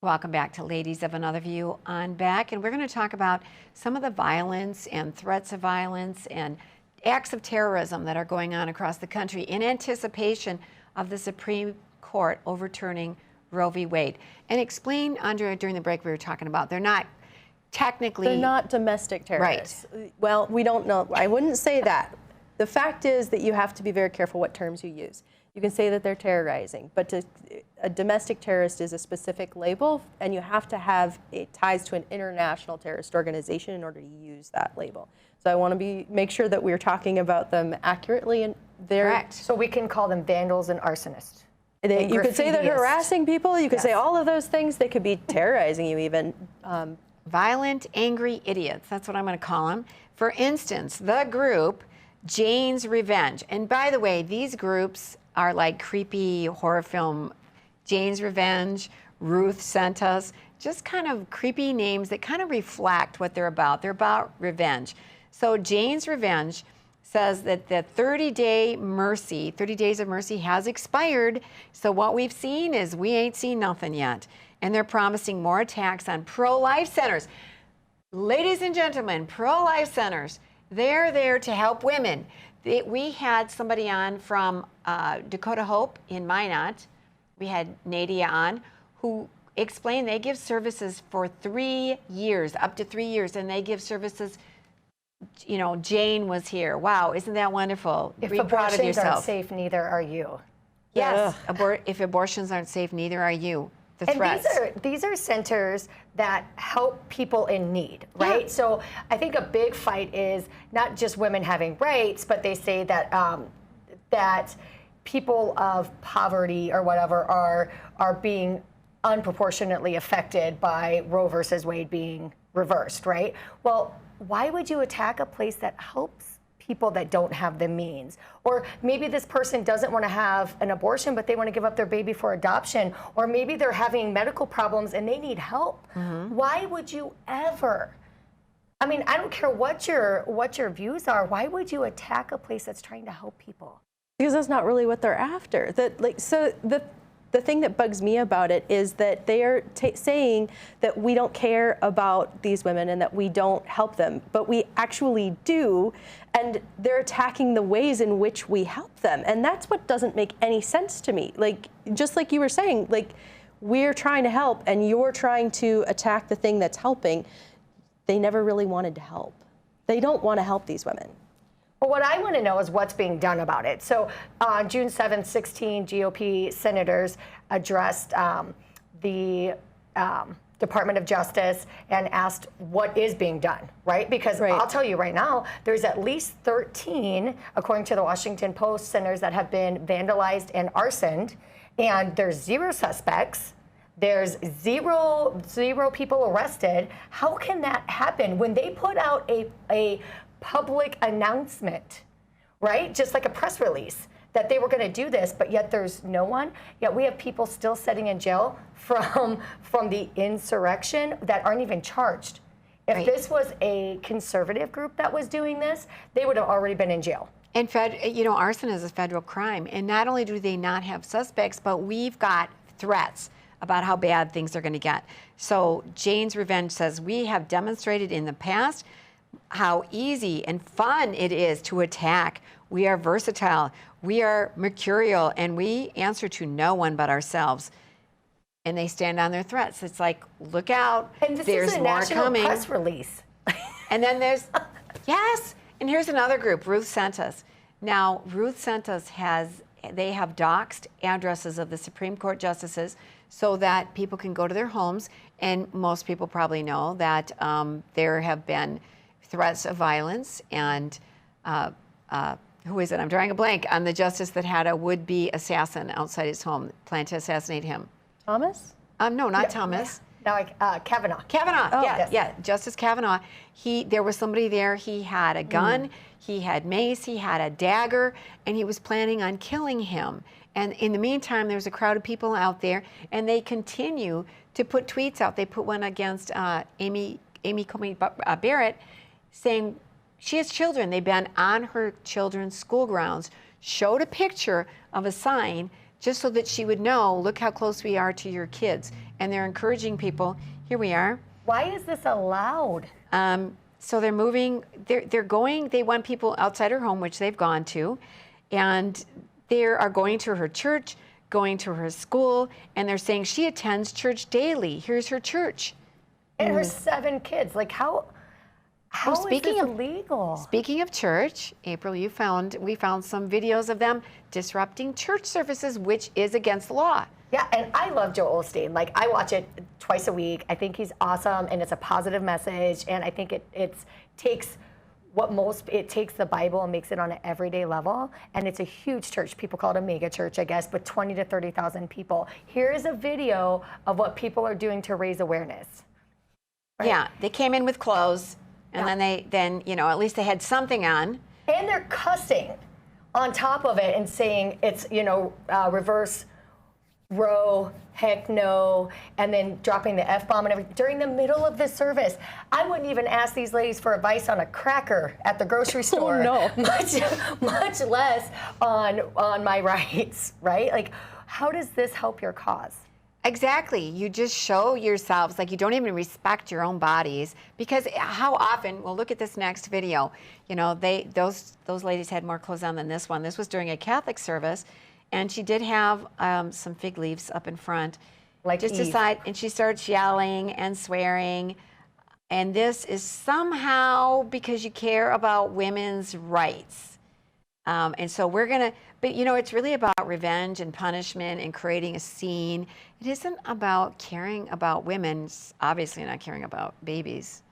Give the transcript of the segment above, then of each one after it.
Welcome back to Ladies of Another View on Beck, and we're going to talk about some of the violence and threats of violence and acts of terrorism that are going on across the country in anticipation of the Supreme Court overturning Roe v. Wade. And explain, Andrea, during the break we were talking about, they're not domestic terrorists. Right. Well, we don't know. I wouldn't say that. The fact is that you have to be very careful what terms you use. You can say that they're terrorizing, but a domestic terrorist is a specific label, and you have to have it ties to an international terrorist organization in order to use that label. So I want to make sure that we're talking about them accurately. And Correct. So we can call them vandals and arsonists. You could say they're harassing people. You could say all of those things. They could be terrorizing you even. Violent, angry idiots. That's what I'm going to call them. For instance, the group Jane's Revenge. And by the way, these groups are like creepy horror film. Jane's Revenge, Ruth Sent Us, just kind of creepy names that kind of reflect what they're about. They're about revenge. So Jane's Revenge says that the 30 days of mercy has expired. So what we've seen is we ain't seen nothing yet. And they're promising more attacks on pro-life centers. Ladies and gentlemen, pro-life centers, they're there to help women. We had somebody on from Dakota Hope in Minot. We had Nadia on, who explained they give services for 3 years, up to 3 years, and they give services. You know, Jane was here. Wow, isn't that wonderful? If Be proud of abortions yourself. aren't safe, neither are you. Yes, if abortions aren't safe, neither are you. The threats. And these are centers that help people in need, right? Yeah. So I think a big fight is not just women having rights, but they say that that people of poverty or whatever are being unproportionately affected by Roe versus Wade being reversed, right? Well, why would you attack a place that helps people that don't have the means? Or maybe this person doesn't want to have an abortion, but they want to give up their baby for adoption. Or maybe they're having medical problems and they need help. Mm-hmm. Why would you ever? I mean, I don't care what your views are. Why would you attack a place that's trying to help people? Because that's not really what they're after. The thing that bugs me about it is that they are saying that we don't care about these women and that we don't help them, but we actually do, and they're attacking the ways in which we help them, and that's what doesn't make any sense to me. Like, just like you were saying, like, we're trying to help and you're trying to attack the thing that's helping. They never really wanted to help. They don't want to help these women. Well, what I want to know is what's being done about it. So on June 7th, 16 GOP senators addressed the Department of Justice and asked what is being done, right? Because I'll tell you right now, there's at least 13, according to the Washington Post, centers that have been vandalized and arsoned, and there's 0 suspects. There's zero people arrested. How can that happen when they put out a public announcement, right? Just like a press release that they were going to do this, but yet there's no one. Yet we have people still sitting in jail from the insurrection that aren't even charged. If this was a conservative group that was doing this, they would have already been in jail. And arson is a federal crime. And not only do they not have suspects, but we've got threats about how bad things are going to get. So Jane's Revenge says, we have demonstrated in the past how easy and fun it is to attack. We are versatile, we are mercurial, and we answer to no one but ourselves. And they stand on their threats. It's like, look out, and this there's is a more national coming. Press release. And then there's, yes, and here's another group, Ruth Sent Us. Now, Ruth Sent Us they have doxed addresses of the Supreme Court justices so that people can go to their homes, and most people probably know that there have been threats of violence, and who is it? I'm drawing a blank on the justice that had a would-be assassin outside his home, planned to assassinate him. Thomas? No, not Thomas. No, Kavanaugh. Kavanaugh, oh, yeah, Justice Kavanaugh. There was somebody there, he had a gun, he had mace, he had a dagger, and he was planning on killing him. And in the meantime, there's a crowd of people out there, and they continue to put tweets out. They put one against Amy Coney Barrett, saying she has children. They've been on her children's school grounds, showed a picture of a sign just so that she would know, look how close we are to your kids. and they're encouraging people. Here we are. Why is this allowed? So they're moving, they're going, they want people outside her home, which they've gone to, and they are going to her church, going to her school, and they're saying she attends church daily. Here's her church. And her 7 kids. Like how is speaking this of- illegal? Speaking of church, April, we found some videos of them disrupting church services, which is against the law. Yeah, and I love Joel Osteen. Like, I watch it twice a week. I think he's awesome, and it's a positive message. And I think it takes the Bible and makes it on an everyday level. And it's a huge church. People call it a mega church, I guess, but 20 to 30,000 people. Here is a video of what people are doing to raise awareness. Right? Yeah, they came in with clothes, and then at least they had something on. And they're cussing on top of it and saying it's, reverse Roe, heck no, and then dropping the F-bomb and everything during the middle of the service. I wouldn't even ask these ladies for advice on a cracker at the grocery store. no. Much less on my rights, right? Like, how does this help your cause? Exactly. You just show yourselves like you don't even respect your own bodies, because how often, well, look at this next video. Those ladies had more clothes on than this one. This was during a Catholic service, and she did have some fig leaves up in front. Like just Eve. aside, and she starts yelling and swearing. And this is somehow because you care about women's rights. And so we're going to, but it's really about revenge and punishment and creating a scene. It isn't about caring about women, it's obviously not caring about babies.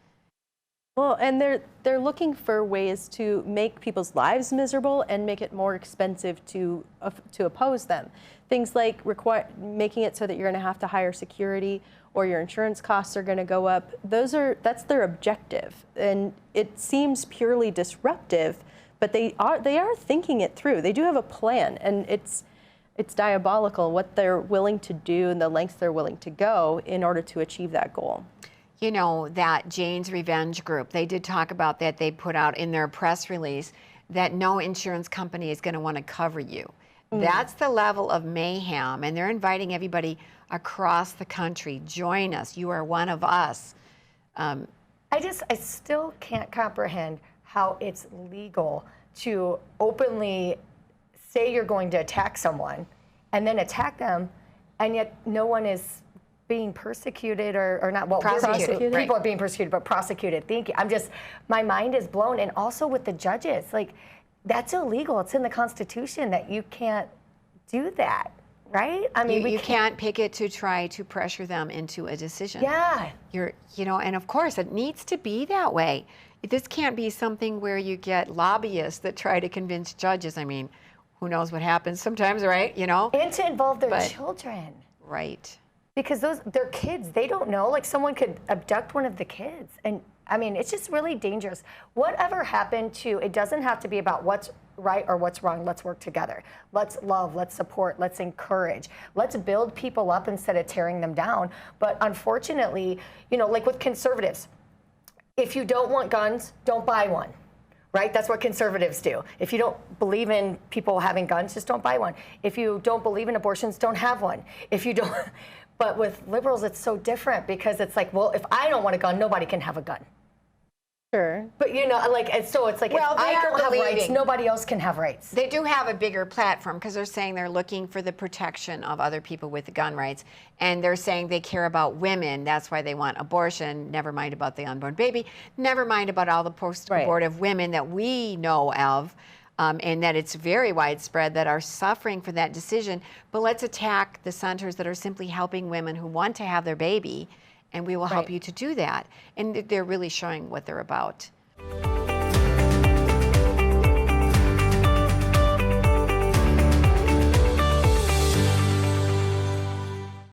Well, and they're looking for ways to make people's lives miserable and make it more expensive to oppose them. Things like making it so that you're going to have to hire security, or your insurance costs are going to go up. That's their objective, and it seems purely disruptive. But they are thinking it through. They do have a plan, and it's diabolical what they're willing to do and the lengths they're willing to go in order to achieve that goal. That Jane's Revenge group, they did talk about that. They put out in their press release that no insurance company is going to want to cover you. That's the level of mayhem, and they're inviting everybody across the country. Join us. You are one of us. I still can't comprehend how it's legal to openly say you're going to attack someone and then attack them, and yet no one is being persecuted or not. Well, Prosecuted. people are being persecuted, but prosecuted. Thank you. My mind is blown. And also with the judges, like, that's illegal. It's in the Constitution that you can't do that, right? I mean, You can't pick it to try to pressure them into a decision. Yeah. And of course it needs to be that way. This can't be something where you get lobbyists that try to convince judges. I mean, who knows what happens sometimes, right? And to involve their But- children. Right. Because they're kids. They don't know. Like, someone could abduct one of the kids. And I mean, it's just really dangerous. Whatever happened it doesn't have to be about what's right or what's wrong. Let's work together. Let's love, let's support, let's encourage. Let's build people up instead of tearing them down. But unfortunately, like with conservatives, if you don't want guns, don't buy one. Right? That's what conservatives do. If you don't believe in people having guns, just don't buy one. If you don't believe in abortions, don't have one. If you don't, but with liberals, it's so different, because it's like, well, if I don't want a gun, nobody can have a gun. Sure. But so it's like, Well, if they I are don't have rights, believing. nobody else can have rights. They do have a bigger platform, because they're saying they're looking for the protection of other people with gun rights. And they're saying they care about women. That's why they want abortion. Never mind about the unborn baby. Never mind about all the post-abortive women that we know of. And that it's very widespread, that are suffering for that decision. But let's attack the centers that are simply helping women who want to have their baby, and we will help you to do that. And they're really showing what they're about.